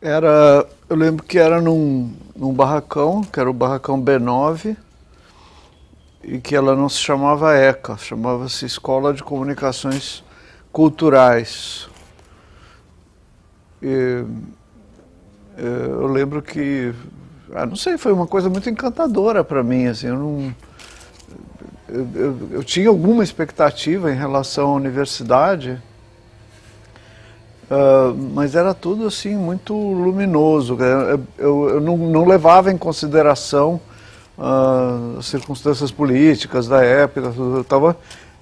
Eu lembro que era num barracão, que era o barracão B9, e que ela não se chamava ECA, chamava-se Escola de Comunicações Culturais. Eu lembro que, não sei, foi uma coisa muito encantadora para mim, assim, eu tinha alguma expectativa em relação à universidade, mas era tudo assim muito luminoso. Eu não levava em consideração as circunstâncias políticas da época. Eu estava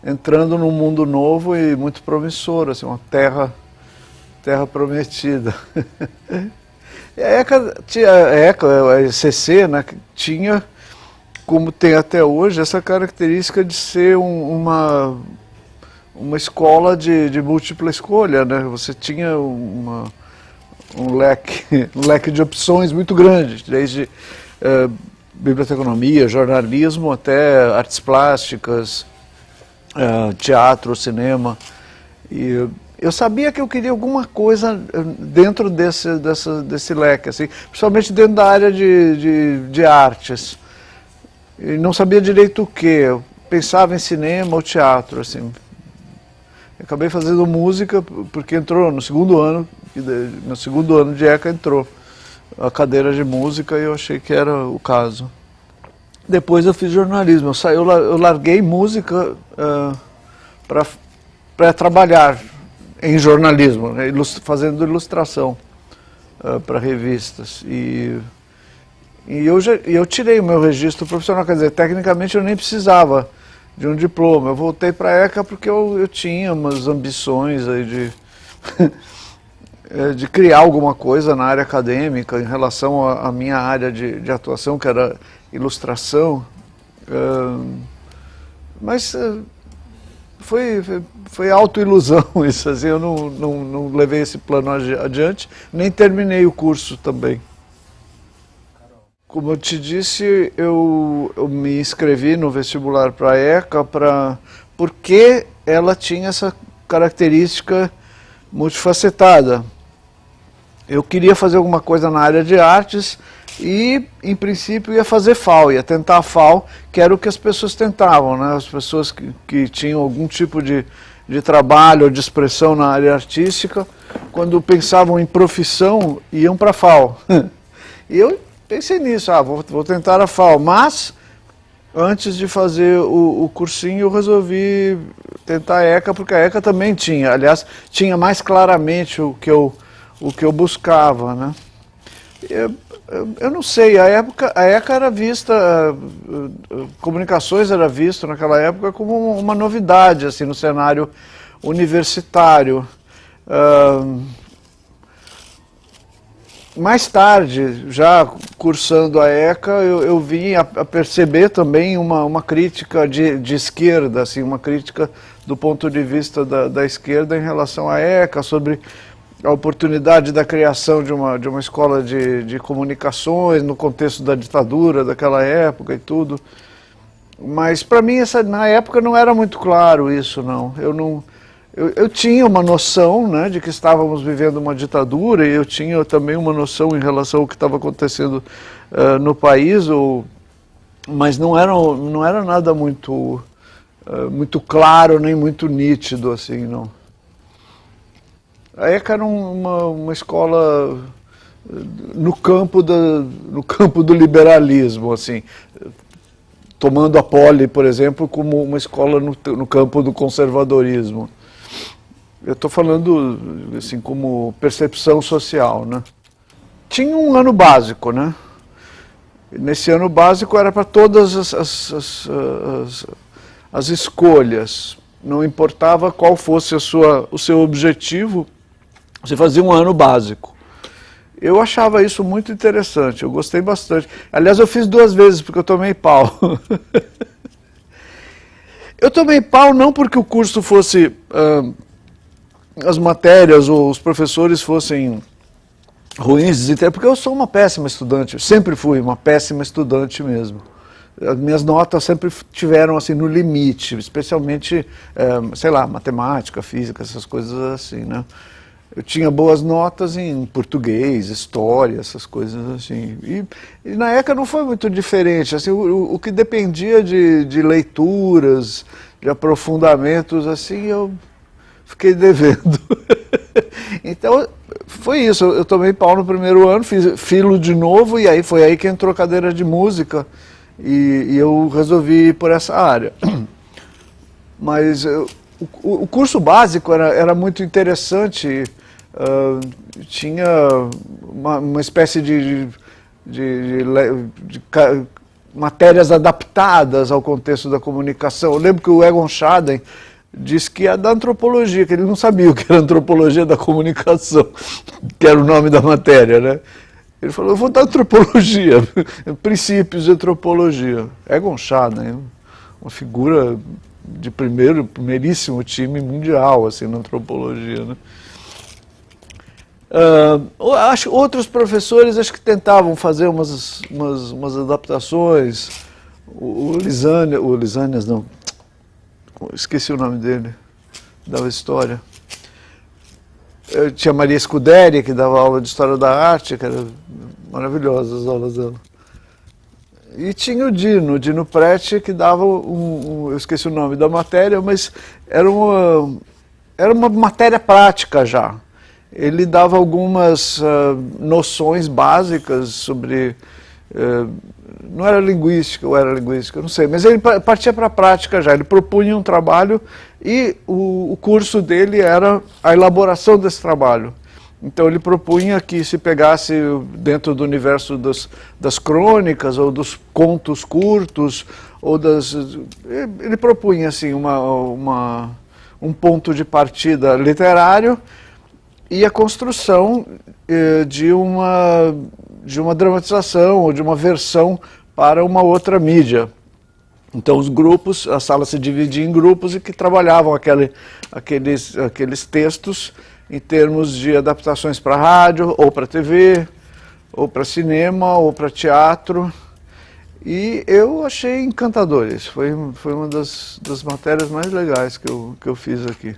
entrando num mundo novo e muito promissor, assim, uma terra prometida. E a ECC, né, tinha, como tem até hoje, essa característica de ser uma escola de múltipla escolha, né? Você tinha um leque de opções muito grande, desde biblioteconomia, jornalismo, até artes plásticas, teatro, cinema. E eu sabia que eu queria alguma coisa dentro desse leque, assim, principalmente dentro da área de artes. E não sabia direito o que. Eu pensava em cinema ou teatro, assim. Acabei fazendo música porque entrou no segundo ano de ECA entrou a cadeira de música e eu achei que era o caso. Depois eu fiz jornalismo, eu larguei música para trabalhar em jornalismo, né, fazendo ilustração para revistas. E eu tirei o meu registro profissional, quer dizer, tecnicamente eu nem precisava de um diploma. Eu voltei para a ECA porque eu tinha umas ambições aí de criar alguma coisa na área acadêmica em relação à minha área de atuação, que era ilustração. Mas foi autoilusão isso, assim, eu não levei esse plano adiante, nem terminei o curso também. Como eu te disse, eu me inscrevi no vestibular para a ECA porque ela tinha essa característica multifacetada. Eu queria fazer alguma coisa na área de artes e, em princípio, ia fazer FAO, ia tentar a FAO, que era o que as pessoas tentavam, né? As pessoas que tinham algum tipo de trabalho ou de expressão na área artística, quando pensavam em profissão, iam para a FAO. E eu pensei nisso, vou tentar a FAO, mas antes de fazer o cursinho eu resolvi tentar a ECA, porque a ECA também tinha, aliás, tinha mais claramente o que eu buscava, né? Eu não sei, a ECA era vista, comunicações era visto naquela época como uma novidade, assim, no cenário universitário. Mais tarde, já cursando a ECA, eu vim a perceber também uma crítica de esquerda, assim, uma crítica do ponto de vista da esquerda em relação à ECA, sobre a oportunidade da criação de uma escola de comunicações no contexto da ditadura daquela época e tudo. Mas para mim, na época, não era muito claro isso, não. Eu tinha uma noção, né, de que estávamos vivendo uma ditadura, e eu tinha também uma noção em relação ao que estava acontecendo no país, mas não era nada muito claro, nem muito nítido, assim, não. A ECA era uma escola no campo do liberalismo, assim, tomando a Poli, por exemplo, como uma escola no campo do conservadorismo. Eu estou falando assim como percepção social, né? Tinha um ano básico, né? Nesse ano básico era para todas as escolhas, não importava qual fosse o seu objetivo, você fazia um ano básico. Eu achava isso muito interessante, eu gostei bastante. Aliás, eu fiz 2 vezes, porque eu tomei pau. Eu tomei pau não porque o curso fosse, as matérias ou os professores fossem ruins, porque eu sou uma péssima estudante, eu sempre fui uma péssima estudante mesmo. As minhas notas sempre tiveram assim no limite, especialmente, sei lá, matemática, física, essas coisas assim, né? eu tinha boas notas em português, história, essas coisas assim. E na ECA não foi muito diferente. Assim, o que dependia de leituras, de aprofundamentos, assim, eu fiquei devendo. Então, foi isso. Eu tomei pau no primeiro ano, fiz filo de novo, e aí foi aí que entrou cadeira de música, e eu resolvi ir por essa área. Mas o curso básico era muito interessante. Tinha uma espécie de matérias adaptadas ao contexto da comunicação. Eu lembro que o Egon Schaden disse que é da antropologia, que ele não sabia o que era antropologia da comunicação, que era o nome da matéria, né? Ele falou, eu vou dar antropologia, princípios de antropologia. Egon Schaden, uma figura de primeiríssimo time mundial, assim, na antropologia, né? Outros professores acho que tentavam fazer umas adaptações. O Lisânias não, esqueci o nome dele, dava história. Eu tinha Maria Scuderi, que dava aula de História da Arte, que eram maravilhosas as aulas dela. E tinha o Dino Preti, que dava eu esqueci o nome da matéria, mas era uma matéria prática já. Ele dava algumas noções básicas sobre... não era linguística, ou era linguística, eu não sei, mas ele partia para a prática já. Ele propunha um trabalho e o curso dele era a elaboração desse trabalho. Então ele propunha que se pegasse dentro do universo das crônicas ou dos contos curtos, ele propunha assim, um ponto de partida literário e a construção de uma dramatização ou de uma versão para uma outra mídia. Então os grupos, a sala se dividia em grupos e que trabalhavam aqueles textos em termos de adaptações para rádio, ou para TV, ou para cinema, ou para teatro. E eu achei encantador isso. Foi uma das matérias mais legais que eu fiz aqui.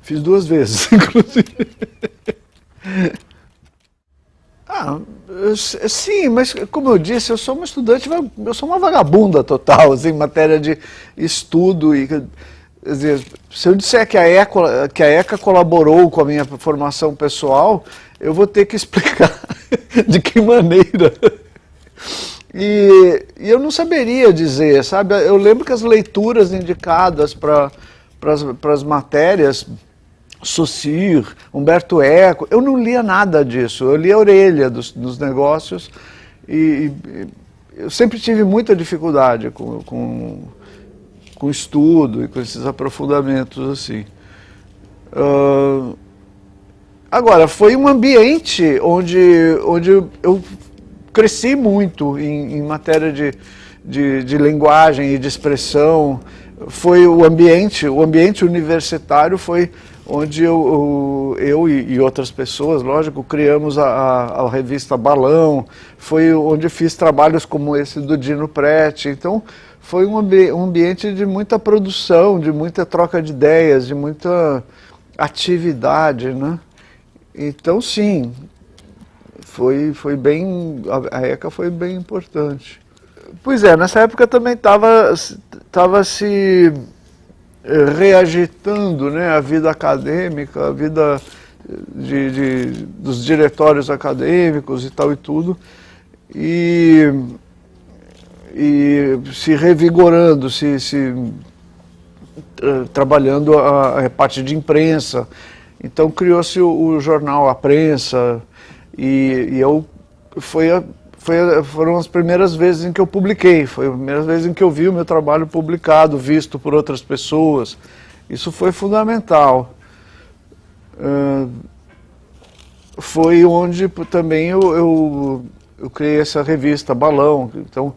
Fiz 2 vezes, inclusive. Sim, mas como eu disse, eu sou uma estudante, eu sou uma vagabunda total, assim, em matéria de estudo. Quer dizer, se eu disser que a ECA colaborou com a minha formação pessoal, eu vou ter que explicar de que maneira. E eu não saberia dizer, sabe? Eu lembro que as leituras indicadas para as matérias, Saussure, Humberto Eco, eu não lia nada disso, eu lia a orelha dos negócios e eu sempre tive muita dificuldade com estudo e com esses aprofundamentos assim. Agora, foi um ambiente onde eu cresci muito em matéria de linguagem e de expressão. Foi o ambiente universitário foi onde eu e outras pessoas, lógico, criamos a revista Balão, foi onde fiz trabalhos como esse do Dino Preti. Então, foi um ambiente de muita produção, de muita troca de ideias, de muita atividade, né? Então, sim, a ECA foi bem importante. Pois é, nessa época também estava se reagitando, né, a vida acadêmica, a vida dos diretórios acadêmicos e tal e tudo, e se revigorando, trabalhando a parte de imprensa. Então criou-se o jornal A Prensa, e foram as primeiras vezes em que eu publiquei, foi a primeira vez em que eu vi o meu trabalho publicado, visto por outras pessoas. Isso foi fundamental. Foi onde também eu criei essa revista Balão. Então,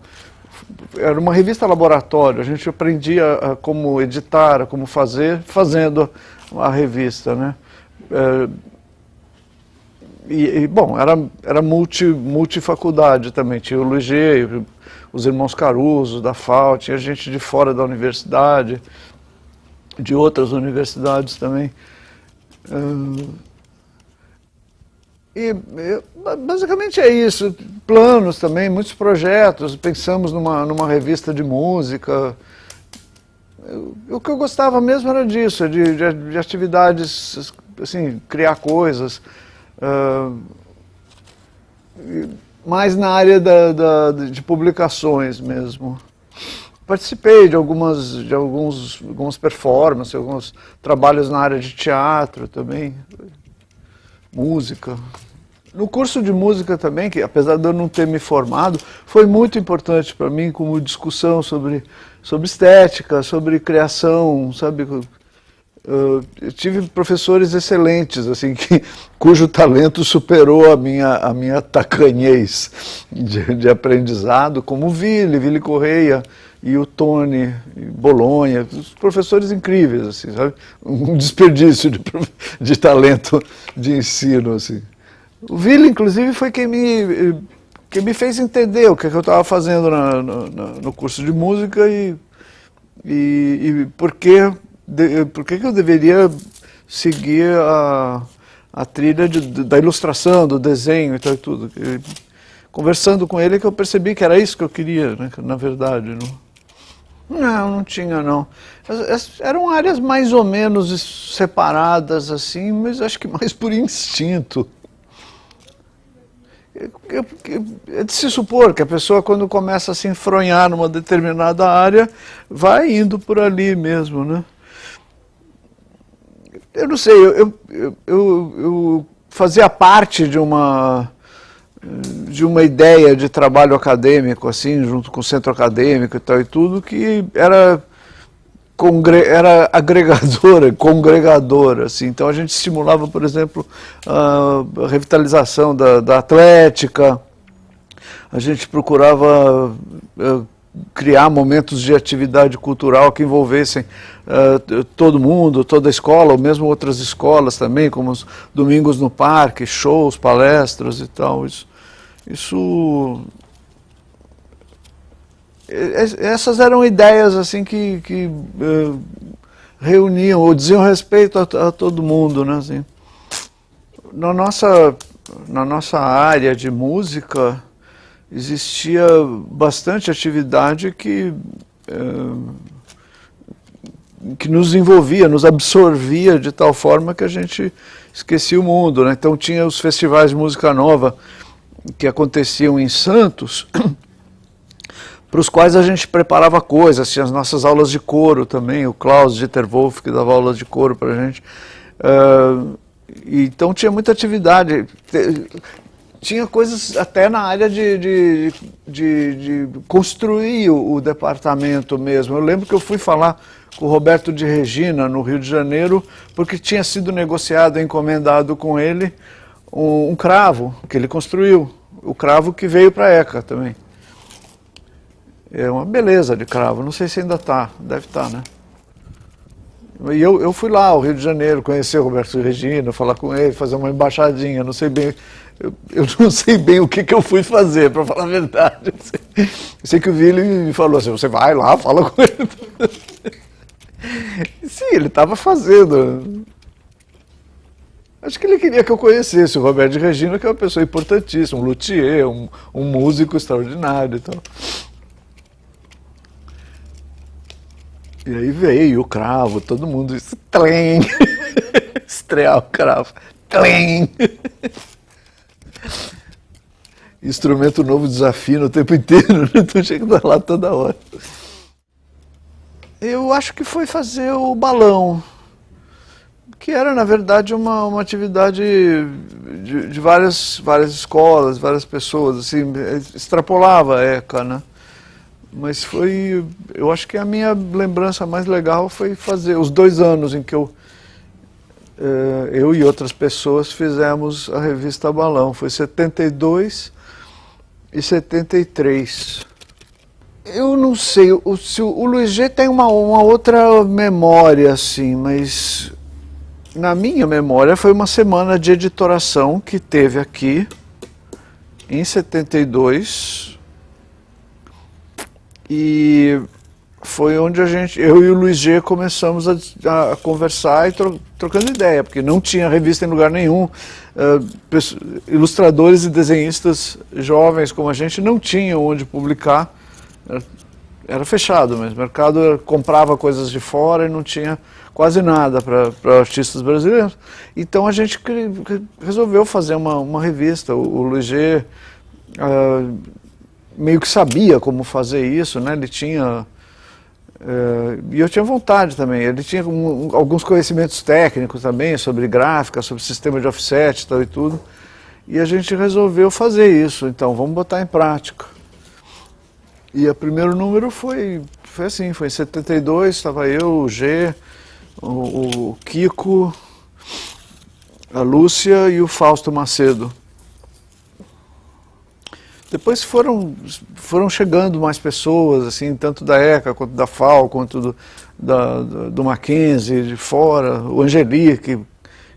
era uma revista laboratório, a gente aprendia como editar, como fazer, fazendo a revista, né? Bom, era multifaculdade também, tinha o Luigier, os irmãos Caruso, da FAO, tinha gente de fora da universidade, de outras universidades também. Basicamente é isso, planos também, muitos projetos, pensamos numa revista de música. O que eu gostava mesmo era disso, de atividades, assim, criar coisas, mais na área de publicações mesmo. Participei de algumas performances, alguns trabalhos na área de teatro também, música. No curso de música também, que apesar de eu não ter me formado, foi muito importante para mim como discussão sobre estética, sobre criação, sabe? Eu tive professores excelentes, assim, cujo talento superou a minha tacanhez de aprendizado, como o Vili Correia e o Tony Bolonha, os professores incríveis, assim, sabe? Um desperdício de talento de ensino, assim. O Vili, inclusive, foi quem me fez entender o que eu estava fazendo no curso de música e por que eu deveria seguir a trilha da ilustração, do desenho e tal e tudo. Conversando com ele que eu percebi que era isso que eu queria, né, na verdade. Não tinha não. Eram áreas mais ou menos separadas assim, mas acho que mais por instinto. É de se supor que a pessoa, quando começa a se enfronhar numa determinada área, vai indo por ali mesmo, né? Eu não sei, eu fazia parte de uma ideia de trabalho acadêmico, assim, junto com o centro acadêmico e tal e tudo, que era agregadora, congregadora, assim. Então a gente estimulava, por exemplo, a revitalização da atlética, a gente procurava criar momentos de atividade cultural que envolvessem todo mundo, toda a escola, ou mesmo outras escolas também, como os domingos no parque, shows, palestras e tal. Essas eram ideias assim que reuniam ou diziam respeito a todo mundo, né? Assim. Na nossa área de música existia bastante atividade que nos envolvia, nos absorvia de tal forma que a gente esquecia o mundo, né? Então tinha os festivais de música nova que aconteciam em Santos, para os quais a gente preparava coisas, tinha as nossas aulas de coro também, o Klaus Dieterwolf que dava aulas de coro para a gente. Então tinha muita atividade, tinha coisas até na área de construir o departamento mesmo. Eu lembro que eu fui falar com o Roberto de Regina, no Rio de Janeiro, porque tinha sido negociado, encomendado com ele, um cravo que ele construiu, o cravo que veio para a ECA também. É uma beleza de cravo, não sei se ainda está, deve estar, né? E eu fui lá ao Rio de Janeiro, conhecer o Roberto de Regina, falar com ele, fazer uma embaixadinha, não sei bem, eu não sei bem o que eu fui fazer, para falar a verdade. Eu sei que o Vili me falou assim, você vai lá, fala com ele. Sim, ele estava fazendo. Acho que ele queria que eu conhecesse o Roberto de Regina, que é uma pessoa importantíssima, um luthier, um músico extraordinário e tal. E aí veio o cravo, todo mundo disse, tlém, estrear o cravo, tlém. Instrumento novo desafio o tempo inteiro, então tinha que dar lá toda hora. Eu acho que foi fazer o balão, que era, na verdade, uma atividade de várias escolas, várias pessoas, assim, extrapolava a ECA, né? Mas eu acho que a minha lembrança mais legal foi fazer os 2 anos em que eu e outras pessoas fizemos a revista Balão. Foi 72 e 73. Eu não sei, o Luiz G tem uma outra memória, assim, mas na minha memória foi uma semana de editoração que teve aqui em 72. E foi onde eu e o Luiz G começamos a conversar e trocando ideia, porque não tinha revista em lugar nenhum. Ilustradores e desenhistas jovens como a gente não tinham onde publicar. Era fechado mesmo, o mercado comprava coisas de fora e não tinha quase nada para artistas brasileiros. Então a gente resolveu fazer uma revista. O Luiz G meio que sabia como fazer isso, né? Ele tinha... e eu tinha vontade também. Ele tinha alguns conhecimentos técnicos também sobre gráfica, sobre sistema de offset e tudo. E a gente resolveu fazer isso. Então, vamos botar em prática. E o primeiro número foi assim, foi em 72, estava eu, o G, o Kiko, a Lúcia e o Fausto Macedo. Depois foram chegando mais pessoas, assim, tanto da ECA, quanto da FAO, quanto do Mackenzie, de fora, o Angeli,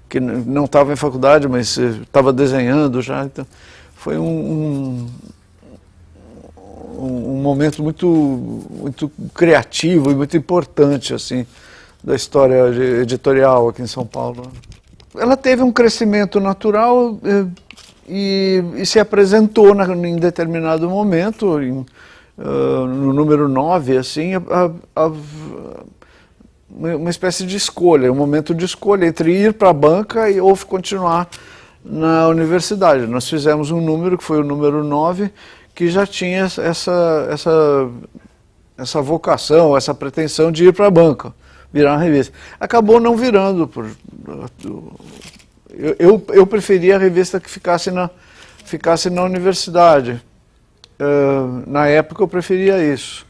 que não estava em faculdade, mas estava desenhando já. Então, foi um momento muito criativo e muito importante, assim, da história editorial aqui em São Paulo. Ela teve um crescimento natural e se apresentou em determinado momento, no número 9, assim, uma espécie de escolha, um momento de escolha entre ir para a banca ou continuar na universidade. Nós fizemos um número, que foi o número 9, que já tinha essa vocação, essa pretensão de ir para a banca, virar uma revista. Acabou não virando. Eu preferia a revista que ficasse na universidade. Na época eu preferia isso.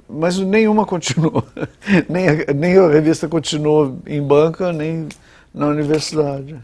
Mas nenhuma continuou. Nem a revista continuou em banca, nem na universidade.